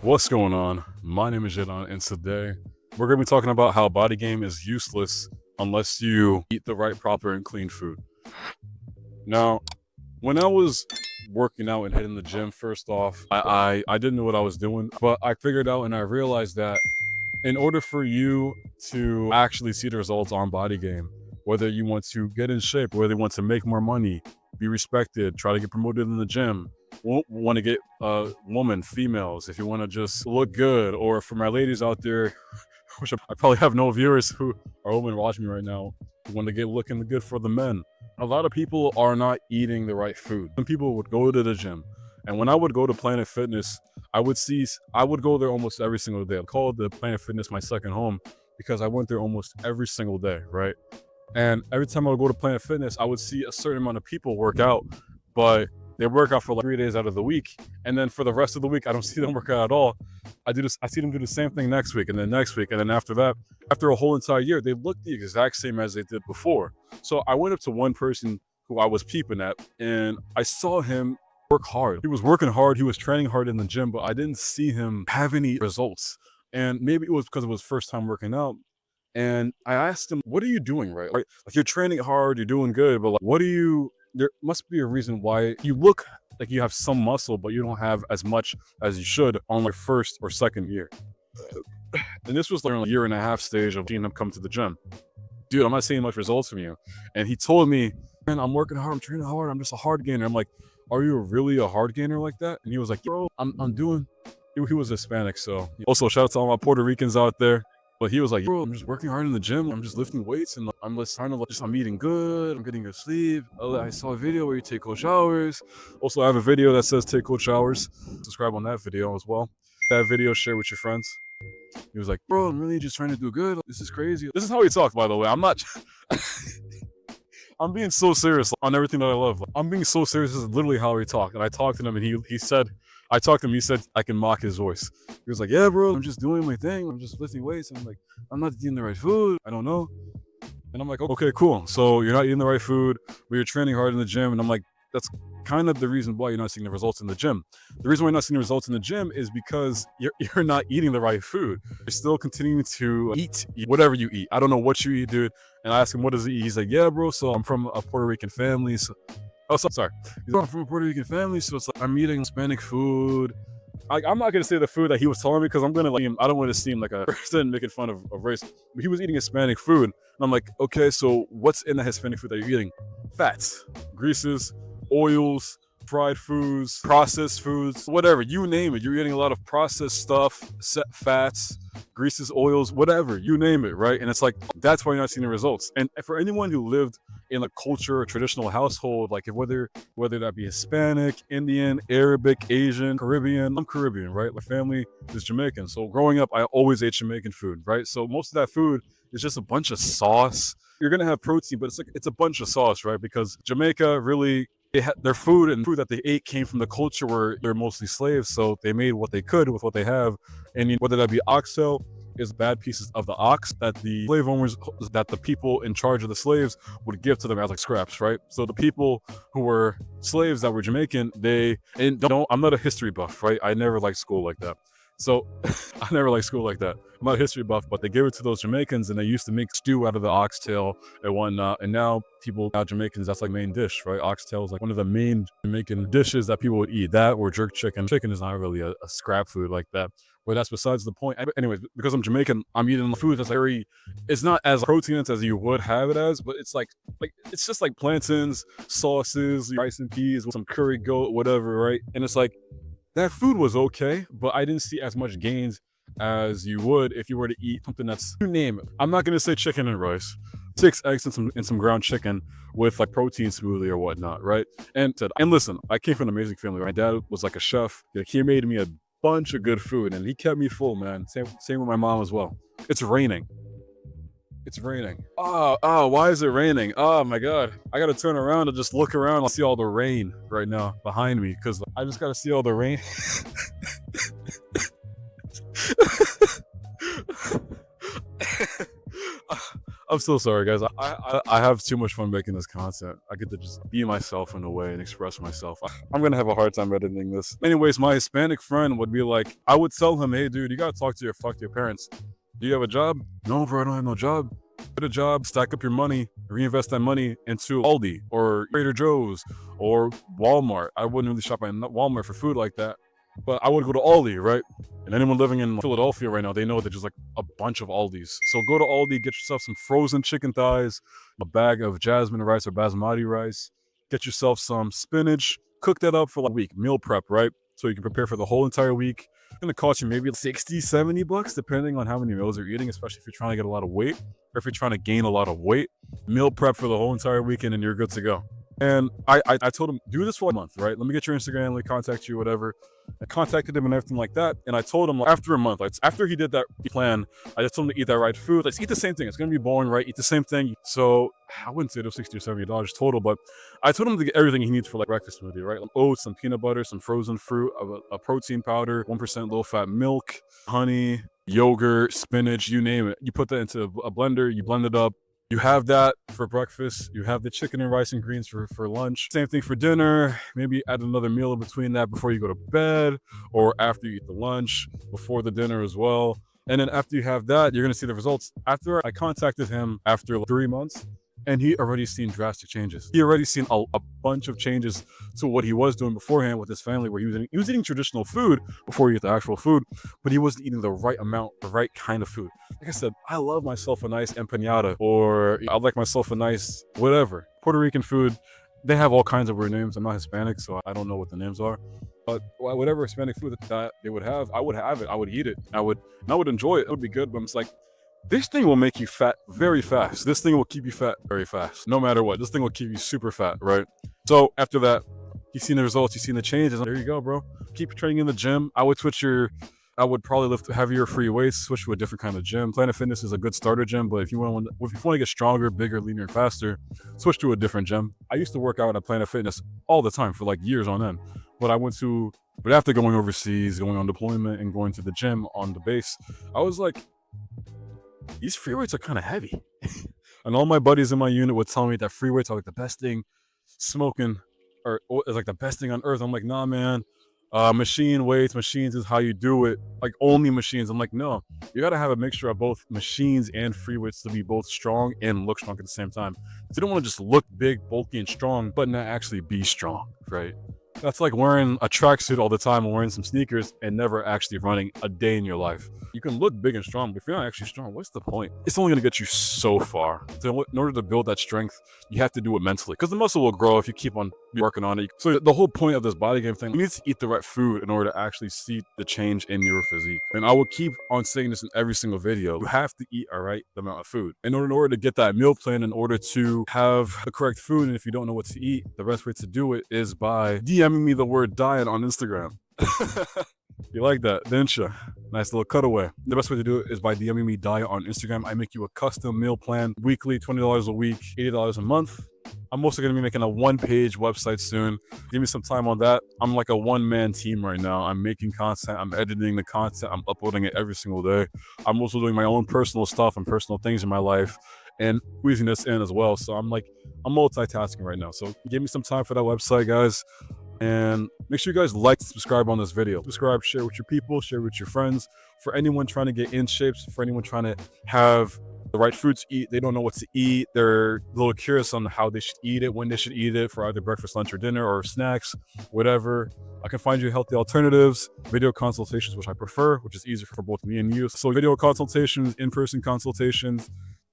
What's going on? My name is Jadon, and today we're going to be talking about how Bodygame is useless unless you eat the right, proper, and clean food. Now, when I was working out and hitting the gym, first off, I didn't know what I was doing, but I figured out and I realized that in order for you to actually see the results on Bodygame, whether you want to get in shape, whether you want to make more money, be respected, try to get promoted in the gym, want to get women, females, if you want to just look good, or for my ladies out there, which I probably have no viewers who are women watching me right now, who want to get looking good for the men. A lot of people are not eating the right food. Some people would go to the gym, and when I would go to Planet Fitness, I would go there almost every single day. I called the Planet Fitness my second home because I went there almost every single day, right? And every time I would go to Planet Fitness, I would see a certain amount of people work out, but they work out for like 3 days out of the week. And then for the rest of the week, I don't see them work out at all. I see them do the same thing next week and then next week. And then after that, after a whole entire year, they look the exact same as they did before. So I went up to one person who I was peeping at, and I saw him work hard. He was working hard. He was training hard in the gym, but I didn't see him have any results. And maybe it was because it was first time working out. And I asked him, "What are you doing, right? Like you're training hard, you're doing good, but like, what do you? There must be a reason why you look like you have some muscle, but you don't have as much as you should on like first or second year." And this was like a year and a half stage of seeing him come to the gym. Dude, I'm not seeing much results from you. And he told me, "Man, I'm working hard, I'm training hard, I'm just a hard gainer." I'm like, "Are you really a hard gainer like that?" And he was like, "Bro, I'm doing." He was Hispanic, so also shout out to all my Puerto Ricans out there. But he was like, "Bro, I'm just working hard in the gym. I'm just lifting weights, and I'm just trying to I'm eating good. I'm getting good sleep. I saw a video where you take cold showers. Also, I have a video that says take cold showers. Subscribe on that video as well. That video, share with your friends." He was like, "Bro, I'm really just trying to do good. This is crazy." This is how he talked, by the way. I'm not. I'm being so serious on everything that I love. I'm being so serious. This is literally how he talked. And I talked to him, and he said, I talked to him. He said I can mock his voice. He was like, "Yeah, bro, I'm just doing my thing. I'm just lifting weights." And I'm like, "I'm not eating the right food. I don't know." And I'm like, "Okay, cool. So you're not eating the right food, but you're training hard in the gym." And I'm like, "That's kind of the reason why you're not seeing the results in the gym. The reason why you're not seeing the results in the gym is because you're not eating the right food. You're still continuing to eat whatever you eat. I don't know what you eat, dude." And I asked him, "What does he eat?" He's like, "Yeah, bro. So I'm from a Puerto Rican family. So, oh, sorry. He's like, "I'm from a Puerto Rican family, so it's like I'm eating Hispanic food." I'm not gonna say the food that he was telling me because I'm gonna like him. I don't want to seem like a person making fun of race. But he was eating Hispanic food, and I'm like, "Okay, so what's in the Hispanic food that you're eating?" "Fats, greases, oils, fried foods, processed foods, whatever, you name it. You're eating a lot of processed stuff, set fats, greases, oils, whatever, you name it, right?" And it's like, that's why you're not seeing the results. And for anyone who lived in a culture, a traditional household, like whether that be Hispanic, Indian, Arabic, Asian, Caribbean. I'm Caribbean, right? My family is Jamaican. So growing up, I always ate Jamaican food, right? So most of that food is just a bunch of sauce. You're gonna have protein, but it's a bunch of sauce, right? Because Jamaica really, their food and food that they ate came from the culture where they're mostly slaves, so they made what they could with what they have. And whether that be oxtail is bad pieces of the ox that the slave owners, that the people in charge of the slaves would give to them as like scraps, right? So the people who were slaves that were Jamaican, and don't, I'm not a history buff, right? I never liked school like that. So I never liked school like that. I'm not a history buff, but they gave it to those Jamaicans, and they used to make stew out of the oxtail and whatnot. And now Jamaicans, that's like main dish, right? Oxtail is like one of the main Jamaican dishes that people would eat. That or jerk chicken. Chicken is not really a scrap food like that. But that's besides the point. Anyways, because I'm Jamaican, I'm eating food that's very, it's not as proteinous as you would have it as, but it's like it's just like plantains, sauces, rice and peas with some curry goat, whatever, right? And it's like, that food was okay, but I didn't see as much gains as you would if you were to eat something that's, you name it. I'm not gonna say chicken and rice, 6 eggs and some ground chicken with like protein smoothie or whatnot, right? And listen, I came from an amazing family. My dad was like a chef. Like, he made me a bunch of good food, and he kept me full, man. Same with my mom as well. It's raining. It's raining. Oh, why is it raining? Oh my god. I gotta turn around and just look around and see all the rain right now behind me, because I just gotta see all the rain. I'm so sorry, guys. I have too much fun making this content. I get to just be myself in a way and express myself. I'm gonna have a hard time editing this. Anyways, my Hispanic friend would be like, I would tell him, hey, dude, you gotta talk to your parents. Do you have a job? No, bro, I don't have no job. Get a job, stack up your money, reinvest that money into Aldi or Trader Joe's or Walmart. I wouldn't really shop at Walmart for food like that, but I would go to Aldi, right? And anyone living in Philadelphia right now, they know that there's like a bunch of Aldis. So go to Aldi, get yourself some frozen chicken thighs, a bag of jasmine rice or basmati rice, get yourself some spinach, cook that up for like a week, meal prep, right? So you can prepare for the whole entire week. It's gonna cost you maybe 60, 70 bucks, depending on how many meals you're eating, especially if you're trying to get a lot of weight or if you're trying to gain a lot of weight. Meal prep for the whole entire weekend and you're good to go. And I told him, do this for like a month, right? Let me get your Instagram, let me contact you, whatever. I contacted him and everything like that. And I told him, like, after a month, like, after he did that plan, I just told him to eat that right food. Let's eat the same thing. It's going to be boring, right? Eat the same thing. So I wouldn't say it was $60 or $70 total, but I told him to get everything he needs for like breakfast smoothie, right? Like oats, some peanut butter, some frozen fruit, a protein powder, 1% low-fat milk, honey, yogurt, spinach, you name it. You put that into a blender, you blend it up. You have that for breakfast. You have the chicken and rice and greens for lunch. Same thing for dinner. Maybe add another meal in between that before you go to bed or after you eat the lunch, before the dinner as well. And then after you have that, you're going to see the results. After I contacted him after like 3 months, and he already seen drastic changes. He already seen a bunch of changes to what he was doing beforehand with his family, where he was eating traditional food before he ate the actual food, but he wasn't eating the right amount, the right kind of food. Like I said, I love myself a nice empanada, or I like myself a nice whatever. Puerto Rican food, they have all kinds of weird names. I'm not Hispanic, so I don't know what the names are. But whatever Hispanic food that they would have it. I would eat it. I would enjoy it. It would be good, but it's like, this thing will make you fat very fast. This thing will keep you fat very fast. No matter what. This thing will keep you super fat, right? So after that, you've seen the results, you've seen the changes. There you go, bro. Keep training in the gym. I would probably lift heavier free weights, switch to a different kind of gym. Planet Fitness is a good starter gym, but if you want to get stronger, bigger, leaner, and faster, switch to a different gym. I used to work out at Planet Fitness all the time for like years on end. But after going overseas, going on deployment, and going to the gym on the base, I was like, these free weights are kind of heavy. And all my buddies in my unit would tell me that free weights are like the best thing smoking, or is like the best thing on earth. I'm like, nah, man. Machines is how you do it. Like only machines. I'm like, no, you gotta have a mixture of both machines and free weights to be both strong and look strong at the same time. So you don't want to just look big, bulky, and strong, but not actually be strong, right? That's like wearing a tracksuit all the time and wearing some sneakers and never actually running a day in your life. You can look big and strong, but if you're not actually strong, what's the point? It's only gonna get you so far. So in order to build that strength, you have to do it mentally, because the muscle will grow if you keep on working on it. So the whole point of this body game thing, you need to eat the right food in order to actually see the change in your physique. And I will keep on saying this in every single video. You have to eat a right amount of food. In order to get that meal plan, in order to have the correct food, and if you don't know what to eat, the best way to do it is by DMing me the word diet on Instagram. You like that, didn't you? Nice little cutaway. The best way to do it is by DMing me diet on Instagram. I make you a custom meal plan, weekly, $20 a week, $80 a month. I'm also going to be making a one-page website soon. Give me some time on that. I'm like a one-man team right now. I'm making content. I'm editing the content. I'm uploading it every single day. I'm also doing my own personal stuff and personal things in my life and squeezing this in as well. So I'm multitasking right now. So give me some time for that website, guys. And make sure you guys like and subscribe on this video. Subscribe, share with your people, share with your friends. For anyone trying to get in shape, for anyone trying to have the right food to eat, they don't know what to eat, they're a little curious on how they should eat it, when they should eat it for either breakfast, lunch, or dinner, or snacks, whatever. I can find you healthy alternatives, video consultations, which I prefer, which is easier for both me and you. So video consultations, in-person consultations,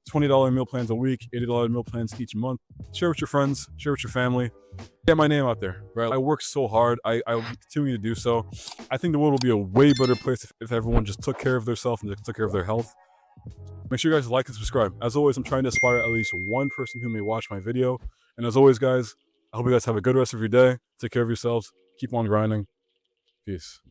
$20 meal plans a week, $80 meal plans each month. Share with your friends, share with your family. Get my name out there, right? I work so hard. I will continue to do so. I think the world will be a way better place if everyone just took care of themselves and took care of their health. Make sure you guys like and subscribe. As always, I'm trying to inspire at least one person who may watch my video. And as always, guys, I hope you guys have a good rest of your day. Take care of yourselves. Keep on grinding. Peace.